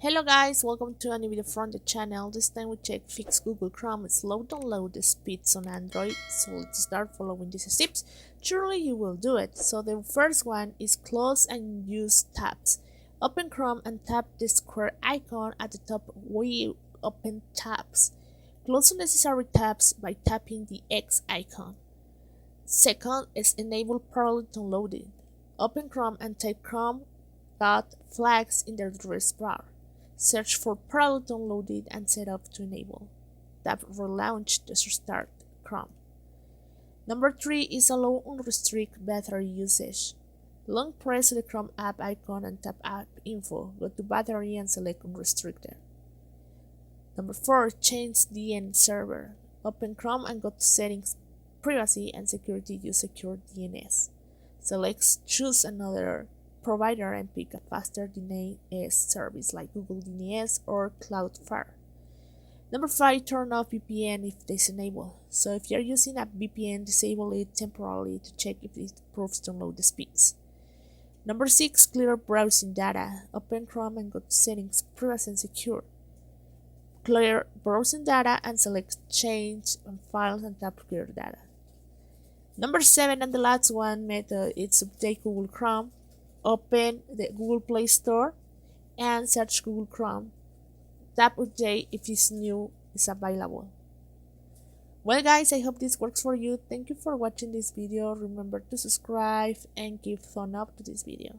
Hello guys, welcome to a new video from the channel. This time we check fix Google Chrome slow download speeds on Android. So let's start following these steps. Surely you will do it. So the first one is close and use tabs. Open Chrome and tap the square icon at the top where you open tabs. Close unnecessary tabs by tapping the X icon. Second is enable parallel downloading. Open Chrome and type Chrome dot flags in the address bar. Search for parallel downloaded and set up to enable. Tap relaunch to restart Chrome. Number 3 is allow unrestricted battery usage. Long press the Chrome app icon and tap app info. Go to battery and select unrestricted. Number 4, change DNS server. Open Chrome and go to settings, privacy and security. Use secure DNS. Select choose another provider and pick a faster DNS service like Google DNS or Cloudflare. Number 5, turn off VPN if disabled. So if you're using a VPN, disable it temporarily to check if it improves download the speeds. Number 6, clear browsing data. Open Chrome and go to settings, privacy and secure. Clear browsing data and select change on files and tap clear data. Number 7 and the last one method is update Google Chrome. Open the Google Play Store and search Google Chrome. Tap update if it's new is available. Well guys, I hope this works for you. Thank you for watching this video. Remember to subscribe and give thumb up to this video.